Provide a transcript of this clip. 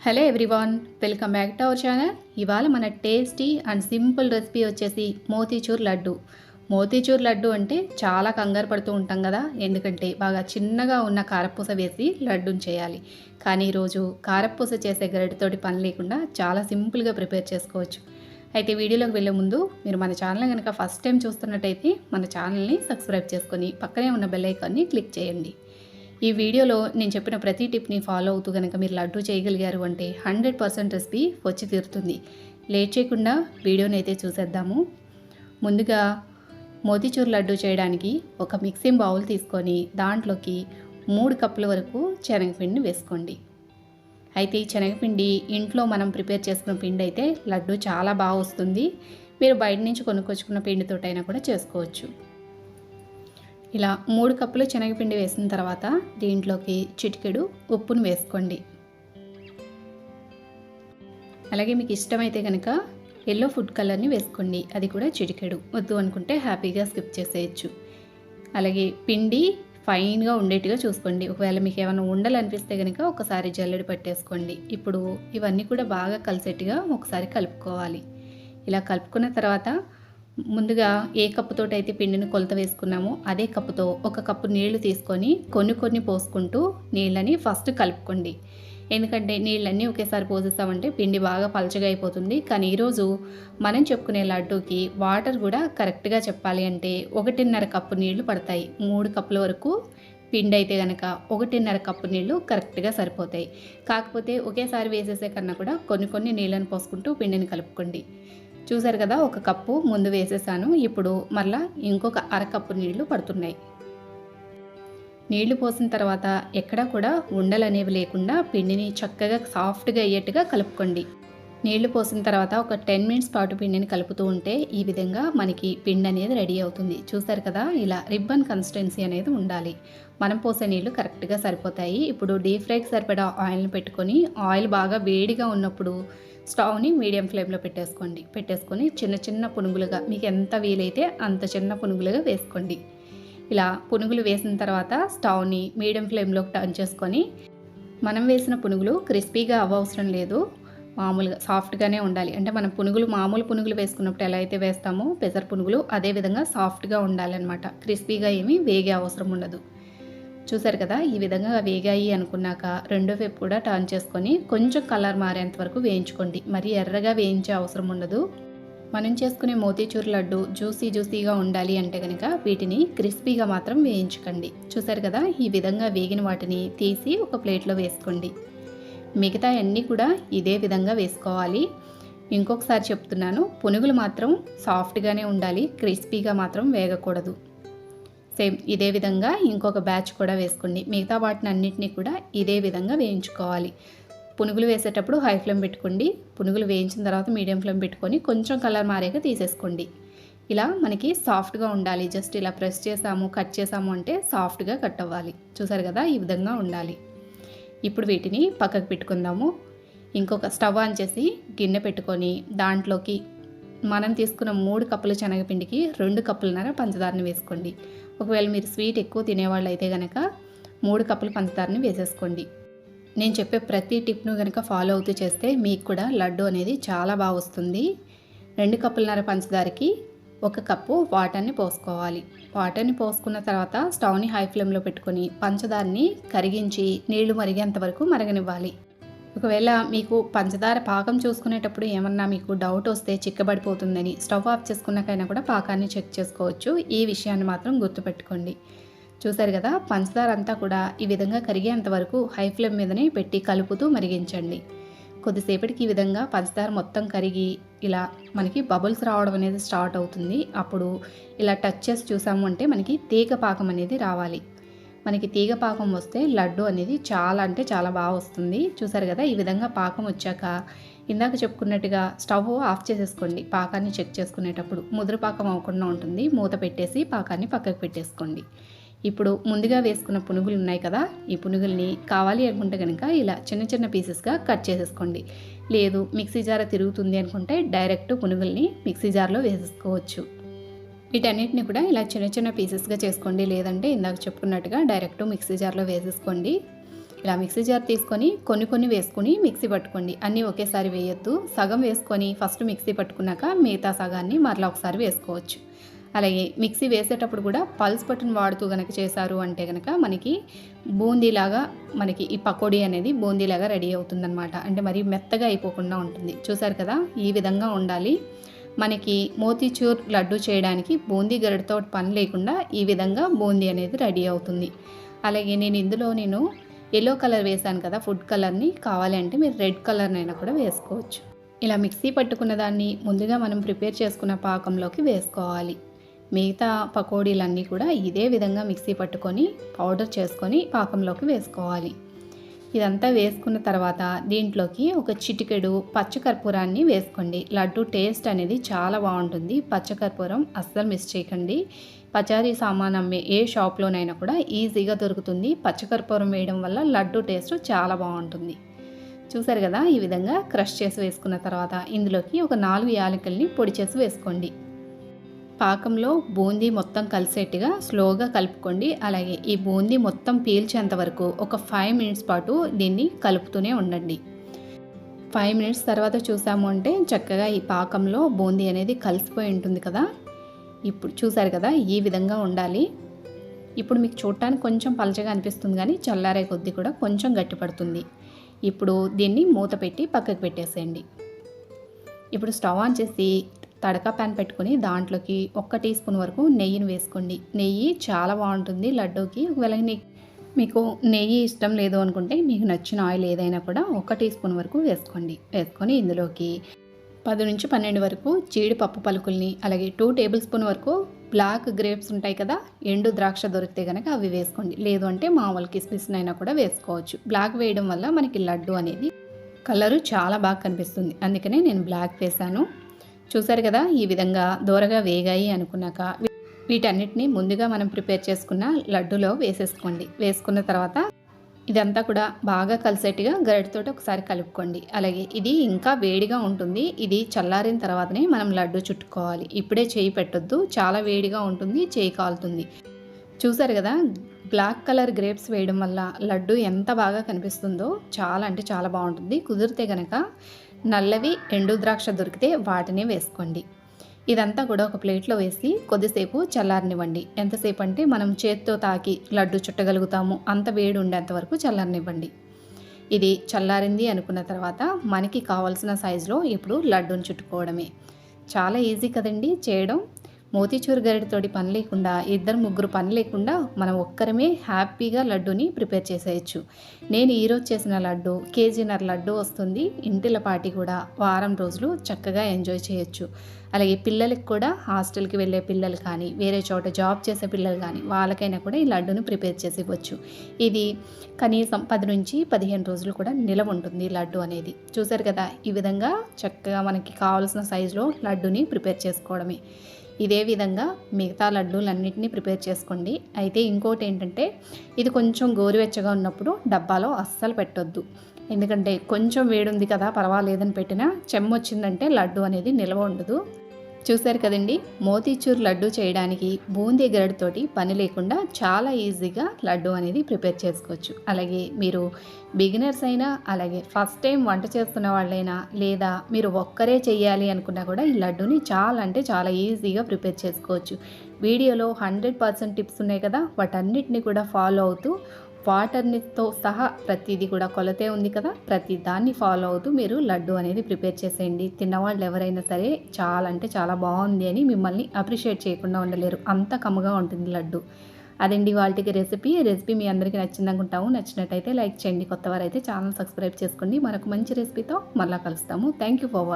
Hello everyone, welcome back to our channel. ఇవాళ మన tasty and simple recipe వచ్చేసి మోతీచూర్ లడ్డు. మోతీచూర్ లడ్డు అంటే చాలా కంగారు పడుతూ ఉంటాం కదా, ఎందుకంటే బాగా చిన్నగా ఉన్న కారపూస వేసి లడ్డూని చేయాలి. కానీ ఈరోజు కారపూస చేసే గరిటెతోటి పని లేకుండా చాలా సింపుల్గా ప్రిపేర్ చేసుకోవచ్చు. అయితే వీడియోలోకి వెళ్ళే ముందు మీరు మన ఛానల్ కనుక ఫస్ట్ టైం చూస్తున్నట్టయితే మన ఛానల్ని సబ్స్క్రైబ్ చేసుకొని పక్కనే ఉన్న బెల్ ఐకాన్ని క్లిక్ చేయండి. ఈ వీడియోలో నేను చెప్పిన ప్రతి టిప్ని ఫాలో అవుతూ కనుక మీరు లడ్డు చేయగలిగారు అంటే 100% రెసిపీ వచ్చి తీరుతుంది. లేట్ చేయకుండా వీడియోని అయితే చూసేద్దాము. ముందుగా మోతీచూర్ లడ్డు చేయడానికి ఒక మిక్సింగ్ బౌల్ తీసుకొని దాంట్లోకి 3 కప్పుల వరకు శనగపిండి వేసుకోండి. అయితే ఈ శనగపిండి ఇంట్లో మనం ప్రిపేర్ చేసుకున్న పిండి అయితే లడ్డు చాలా బాగా వస్తుంది. మీరు బయట నుంచి కొనుక్కొచ్చుకున్న పిండితోటైనా కూడా చేసుకోవచ్చు. ఇలా 3 కప్పులు శనగపిండి వేసిన తర్వాత దీంట్లోకి చిటికెడు ఉప్పును వేసుకోండి. అలాగే మీకు ఇష్టమైతే కనుక ఎల్లో ఫుడ్ కలర్ని వేసుకోండి, అది కూడా చిటికెడు. వద్దు అనుకుంటే హ్యాపీగా స్కిప్ చేసేయచ్చు. అలాగే పిండి ఫైన్గా ఉండేట్టుగా చూసుకోండి. ఒకవేళ మీకు ఏమైనా ఉండాలనిపిస్తే కనుక ఒకసారి జల్లెడ పట్టేసుకోండి. ఇప్పుడు ఇవన్నీ కూడా బాగా కలిసేట్టుగా ఒకసారి కలుపుకోవాలి. ఇలా కలుపుకున్న తర్వాత ముందుగా ఏ కప్పుతోటి అయితే పిండిని కొలత వేసుకున్నామో అదే కప్పుతో 1 కప్పు నీళ్లు తీసుకొని కొన్ని పోసుకుంటూ నీళ్ళని ఫస్ట్ కలుపుకోండి. ఎందుకంటే నీళ్ళన్నీ ఒకేసారి పోసేస్తామంటే పిండి బాగా పలచగా అయిపోతుంది. కానీ ఈరోజు మనం చెప్పుకునే లడ్డూకి వాటర్ కూడా కరెక్ట్గా చెప్పాలి అంటే 1.5 కప్పు నీళ్లు పడతాయి. 3 కప్పుల వరకు పిండి అయితే కనుక 1.5 కప్పు నీళ్లు కరెక్ట్గా సరిపోతాయి. కాకపోతే ఒకేసారి వేసేసే కన్నా కూడా కొన్ని నీళ్ళని పోసుకుంటూ పిండిని కలుపుకోండి. చూసారు కదా, 1 కప్పు ముందు వేసేసాను. ఇప్పుడు మళ్ళీ ఇంకొక 1/2 కప్పు నీళ్లు పడుతున్నాయి. నీళ్లు పోసిన తర్వాత ఎక్కడా కూడా ఉండలు అనేవి లేకుండా పిండిని చక్కగా సాఫ్ట్గా అయ్యేట్టుగా కలుపుకోండి. నీళ్లు పోసిన తర్వాత ఒక 10 మినిట్స్ పాటు పిండిని కలుపుతూ ఉంటే ఈ విధంగా మనకి పిండి అనేది రెడీ అవుతుంది. చూసారు కదా, ఇలా రిబ్బన్ కన్సిస్టెన్సీ అనేది ఉండాలి. మనం పోసే నీళ్లు కరెక్ట్గా సరిపోతాయి. ఇప్పుడు డీప్ ఫ్రైకి సరిపడా ఆయిల్ని పెట్టుకొని ఆయిల్ బాగా వేడిగా ఉన్నప్పుడు స్టవ్ని మీడియం ఫ్లేమ్లో పెట్టేసుకొని చిన్న పునుగులుగా మీకు ఎంత వీలైతే అంత చిన్న పునుగులుగా వేసుకోండి. ఇలా పునుగులు వేసిన తర్వాత స్టవ్ని మీడియం ఫ్లేమ్లోకి టర్న్ చేసుకొని మనం వేసిన పునుగులు క్రిస్పీగా అవ్వవసరం లేదు, మామూలుగా సాఫ్ట్గానే ఉండాలి. అంటే మనం మామూలు పునుగులు వేసుకున్నప్పుడు ఎలా అయితే వేస్తామో పెసర పునుగులు అదేవిధంగా సాఫ్ట్గా ఉండాలన్నమాట. క్రిస్పీగా ఏమీ వేగే అవసరం ఉండదు. చూసారు కదా, ఈ విధంగా వేగాయి అనుకున్నాక రెండో వైపు కూడా టర్న్ చేసుకొని కొంచెం కలర్ మారేంత వరకు వేయించుకోండి. మరి ఎర్రగా వేయించే అవసరం ఉండదు. మనం చేసుకునే మోతీచూర్ లడ్డు జ్యూసీగా ఉండాలి అంటే కనుక వీటిని క్రిస్పీగా మాత్రం వేయించకండి. చూసారు కదా, ఈ విధంగా వేగిన వాటిని తీసి ఒక ప్లేట్లో వేసుకోండి. మిగతా అన్నీ కూడా ఇదే విధంగా వేసుకోవాలి. ఇంకొకసారి చెప్తున్నాను, పునుగులు మాత్రం సాఫ్ట్గానే ఉండాలి, క్రిస్పీగా మాత్రం వేగకూడదు. సేమ్ ఇదే విధంగా ఇంకొక బ్యాచ్ కూడా వేసుకోండి. మిగతా వాటిని అన్నింటినీ కూడా ఇదే విధంగా వేయించుకోవాలి. పునుగులు వేసేటప్పుడు హై ఫ్లేమ్ పెట్టుకోండి. పునుగులు వేయించిన తర్వాత మీడియం ఫ్లేమ్ పెట్టుకొని కొంచెం కలర్ మారాక తీసేసుకోండి. ఇలా మనకి సాఫ్ట్గా ఉండాలి. జస్ట్ ఇలా ప్రెస్ చేసాము, కట్ చేసాము అంటే సాఫ్ట్గా కట్ అవ్వాలి. చూసారు కదా, ఈ విధంగా ఉండాలి. ఇప్పుడు వీటిని పక్కకు పెట్టుకుందాము. ఇంకొక స్టవ్ ఆన్ చేసి గిన్నె పెట్టుకొని దాంట్లోకి మనం తీసుకున్న 3 కప్పుల శనగపిండికి 2 కప్పులన్నర పంచదారని వేసుకోండి. ఒకవేళ మీరు స్వీట్ ఎక్కువ తినేవాళ్ళు అయితే కనుక 3 కప్పుల పంచదారని వేసేసుకోండి. నేను చెప్పే ప్రతి టిప్ను కనుక ఫాలో అవుతూ చేస్తే మీకు కూడా లడ్డు అనేది చాలా బాగా వస్తుంది. 2 కప్పులన్నర పంచదారకి 1 కప్పు వాటర్ని పోసుకోవాలి. వాటర్ని పోసుకున్న తర్వాత స్టవ్ని హై ఫ్లేమ్లో పెట్టుకొని పంచదారని కరిగించి నీళ్లు మరిగేంత వరకు మరగనివ్వాలి. ఒకవేళ మీకు పంచదార పాకం చూసుకునేటప్పుడు ఏమన్నా మీకు డౌట్ వస్తే చిక్కబడిపోతుందని స్టవ్ ఆఫ్ చేసుకున్నాకైనా కూడా పాకాన్ని చెక్ చేసుకోవచ్చు. ఈ విషయాన్ని మాత్రం గుర్తుపెట్టుకోండి. చూసారు కదా, పంచదార అంతా కూడా ఈ విధంగా కరిగేంత వరకు హై ఫ్లేమ్ మీదనే పెట్టి కలుపుతూ మరిగించండి. కొద్దిసేపటికి ఈ విధంగా పంచదార మొత్తం కరిగి ఇలా మనకి బబుల్స్ రావడం అనేది స్టార్ట్ అవుతుంది. అప్పుడు ఇలా టచ్ చేసి చూసాము అంటే మనకి తీగ పాకం అనేది రావాలి. మనకి తీగ పాకం వస్తే లడ్డు అనేది చాలా బాగా వస్తుంది. చూసారు కదా, ఈ విధంగా పాకం వచ్చాక ఇందాక చెప్పుకున్నట్టుగా స్టవ్ ఆఫ్ చేసేసుకోండి. పాకాన్ని చెక్ చేసుకునేటప్పుడు ముదురు పాకం అవ్వకుండా ఉంటుంది. మూత పెట్టేసి పాకాన్ని పక్కకు పెట్టేసుకోండి. ఇప్పుడు ముందుగా వేసుకున్న పునుగులు ఉన్నాయి కదా, ఈ పునుగుల్ని కావాలి అనుకుంటే కనుక ఇలా చిన్న పీసెస్గా కట్ చేసేసుకోండి. లేదు మిక్సీ జార్ తిరుగుతుంది అనుకుంటే డైరెక్ట్ పునుగుల్ని మిక్సీ జార్లో వేసేసుకోవచ్చు. వీటన్నిటిని కూడా ఇలా చిన్న పీసెస్గా చేసుకోండి. లేదంటే ఇందాక చెప్పుకున్నట్టుగా డైరెక్ట్ మిక్సీ జార్లో వేసేసుకోండి. ఇలా మిక్సీ జార్ తీసుకొని కొన్ని కొన్ని వేసుకొని మిక్సీ పట్టుకోండి. అన్నీ ఒకేసారి వేయొద్దు. సగం వేసుకొని ఫస్ట్ మిక్సీ పట్టుకున్నాక మిగతా సగాన్ని మరలా ఒకసారి వేసుకోవచ్చు. అలాగే మిక్సీ వేసేటప్పుడు కూడా పల్స్ బటన్ వాడుతూ గనక చేశారు అంటే గనక మనకి బూందీలాగా మనకి ఈ పకోడీ అనేది బూందీలాగా రెడీ అవుతుందన్నమాట. అంటే మరి మెత్తగా అయిపోకుండా ఉంటుంది. చూసారు కదా, ఈ విధంగా ఉండాలి. మనకి మోతీచూర్ లడ్డు చేయడానికి బూందీ గరిటతో పని లేకుండా ఈ విధంగా బూందీ అనేది రెడీ అవుతుంది. అలాగే నేను ఎల్లో కలర్ వేసాను కదా, ఫుడ్ కలర్ని. కావాలి అంటే మీరు రెడ్ కలర్నైనా కూడా వేసుకోవచ్చు. ఇలా మిక్సీ పట్టుకున్న దాన్ని ముందుగా మనం ప్రిపేర్ చేసుకున్న పాకంలోకి వేసుకోవాలి. మిగతా పకోడీలన్నీ కూడా ఇదే విధంగా మిక్సీ పట్టుకొని పౌడర్ చేసుకొని పాకంలోకి వేసుకోవాలి. ఇదంతా వేసుకున్న తర్వాత దీంట్లోకి ఒక చిటికెడు పచ్చకర్పూరాన్ని వేసుకోండి. లడ్డు టేస్ట్ అనేది చాలా బాగుంటుంది. పచ్చకర్పూరం అస్సలు మిస్ చేయకండి. పచారీ సామాన్ అమ్మే ఏ షాప్లోనైనా కూడా ఈజీగా దొరుకుతుంది. పచ్చకర్పూరం వేయడం వల్ల లడ్డు టేస్ట్ చాలా బాగుంటుంది. చూసారు కదా, ఈ విధంగా క్రష్ చేసి వేసుకున్న తర్వాత ఇందులోకి ఒక 4 యాలకుల్ని పొడి చేసి వేసుకోండి. పాకంలో బూందీ మొత్తం కలిసేట్టుగా స్లోగా కలుపుకోండి. అలాగే ఈ బూందీ మొత్తం పీల్చేంత వరకు ఒక 5 మినిట్స్ పాటు దీన్ని కలుపుతూనే ఉండండి. 5 మినిట్స్ తర్వాత చూసాము అంటే చక్కగా ఈ పాకంలో బూందీ అనేది కలిసిపోయి ఉంటుంది కదా. ఇప్పుడు చూసారు కదా, ఈ విధంగా ఉండాలి. ఇప్పుడు మీకు చూడటానికి కొంచెం పలచగా అనిపిస్తుంది, కానీ చల్లారే కొద్దీ కూడా కొంచెం గట్టిపడుతుంది. ఇప్పుడు దీన్ని మూత పెట్టి పక్కకు పెట్టేసేయండి. ఇప్పుడు స్టవ్ ఆన్ చేసి తడకా ప్యాన్ పెట్టుకొని దాంట్లోకి 1 టీ స్పూన్ వరకు నెయ్యిని వేసుకోండి. నెయ్యి చాలా బాగుంటుంది లడ్డూకి. ఒకవేళ మీకు నెయ్యి ఇష్టం లేదు అనుకుంటే మీకు నచ్చిన ఆయిల్ ఏదైనా కూడా 1 టీ స్పూన్ వరకు వేసుకోండి. వేసుకొని ఇందులోకి 10 నుంచి 12 వరకు జీడిపప్పు పలుకుల్ని, అలాగే 2 టేబుల్ స్పూన్ వరకు బ్లాక్ గ్రేప్స్ ఉంటాయి కదా, ఎండు ద్రాక్ష దొరికితే కనుక అవి వేసుకోండి. లేదు అంటే మామూలు కిస్మిస్నైనా కూడా వేసుకోవచ్చు. బ్లాక్ వేయడం వల్ల మనకి లడ్డు అనేది కలరు చాలా బాగా కనిపిస్తుంది. అందుకనే నేను బ్లాక్ వేసాను. చూసారు కదా, ఈ విధంగా దూరగా వేగాయి అనుకున్నాక వీటన్నిటిని ముందుగా మనం ప్రిపేర్ చేసుకున్న లడ్డులో వేసేసుకోండి. వేసుకున్న తర్వాత ఇదంతా కూడా బాగా కలిసేట్టుగా గరిటెతోటి ఒకసారి కలుపుకోండి. అలాగే ఇది ఇంకా వేడిగా ఉంటుంది. ఇది చల్లారిన తర్వాతనే మనం లడ్డు చుట్టుకోవాలి. ఇప్పుడే చేయి పెట్టొద్దు, చాలా వేడిగా ఉంటుంది, చేయి కాలుతుంది. చూసారు కదా, బ్లాక్ కలర్ గ్రేప్స్ వేయడం వల్ల లడ్డు ఎంత బాగా కనిపిస్తుందో. చాలా అంటే చాలా బాగుంటుంది. కుదిరితే కనుక నల్లవి ఎండు ద్రాక్ష దొరికితే వాటిని వేసుకోండి. ఇదంతా కూడా ఒక ప్లేట్లో వేసి కొద్దిసేపు చల్లారనివ్వండి. ఎంతసేపు అంటే మనం చేత్తో తాకి లడ్డు చుట్టగలుగుతాము అంత వేడి ఉండేంత వరకు చల్లారనివ్వండి. ఇది చల్లారింది అనుకున్న తర్వాత మనకి కావాల్సిన సైజులో ఇప్పుడు లడ్డూని చుట్టుకోవడమే. చాలా ఈజీ కదండి చేయడం. మోతీచూర్ గరిటెతోటి పని లేకుండా, 2-3 పని లేకుండా మనం ఒక్కరమే హ్యాపీగా లడ్డూని ప్రిపేర్ చేసేయచ్చు. నేను ఈరోజు చేసిన లడ్డు కేజీన్నర లడ్డు వస్తుంది. ఇంటిల పాటి కూడా వారం రోజులు చక్కగా ఎంజాయ్ చేయొచ్చు. అలాగే పిల్లలకి కూడా, హాస్టల్కి వెళ్ళే పిల్లలు కానీ, వేరే చోట జాబ్ చేసే పిల్లలు కానీ, వాళ్ళకైనా కూడా ఈ లడ్డుని ప్రిపేర్ చేసి ఇవ్వచ్చు. ఇది కనీసం 10 నుంచి 15 రోజులు కూడా నిలవ ఉంటుంది లడ్డు అనేది. చూసారు కదా, ఈ విధంగా చక్కగా మనకి కావాల్సిన సైజులో లడ్డుని ప్రిపేర్ చేసుకోవడమే. ఇదే విధంగా మిగతా లడ్డూలన్నింటినీ ప్రిపేర్ చేసుకోండి. అయితే ఇంకోటి ఏంటంటే, ఇది కొంచెం గోరువెచ్చగా ఉన్నప్పుడు డబ్బాలో అస్సలు పెట్టొద్దు. ఎందుకంటే కొంచెం వేడుంది కదా పర్వాలేదని పెట్టినా చెమ్మొచ్చిందంటే లడ్డు అనేది నిల్వ ఉండదు. చూసారు కదండి, మోతీచూర్ లడ్డు చేయడానికి బూందీ గరిటెతోటి పని లేకుండా చాలా ఈజీగా లడ్డు అనేది ప్రిపేర్ చేసుకోవచ్చు. అలాగే మీరు బిగినర్స్ అయినా, అలాగే ఫస్ట్ టైం వంట చేస్తున్న వాళ్ళైనా, లేదా మీరు ఒక్కరే చేయాలి అనుకున్నా కూడా ఈ లడ్డుని చాలా అంటే చాలా ఈజీగా ప్రిపేర్ చేసుకోవచ్చు. వీడియోలో 100% టిప్స్ ఉన్నాయి కదా, వాటన్నిటిని కూడా ఫాలో అవుతూ వాటర్నితో సహా ప్రతిదీ కూడా కొలతే ఉంది కదా, ప్రతి దాన్ని ఫాలో అవుతూ మీరు లడ్డు అనేది ప్రిపేర్ చేసేయండి. తిన్నవాళ్ళు ఎవరైనా సరే చాలా అంటే చాలా బాగుంది అని మిమ్మల్ని అప్రిషియేట్ చేయకుండా ఉండలేరు. అంత కమ్మగా ఉంటుంది లడ్డు. అదండి వాళ్ళకి రెసిపీ మీ అందరికీ నచ్చింది అనుకుంటాము. నచ్చినట్టయితే లైక్ చేయండి. కొత్తవారైతే ఛానల్ సబ్స్క్రైబ్ చేసుకోండి. మరొక మంచి రెసిపీతో మళ్ళీ కలుస్తాము. Thank you for watching.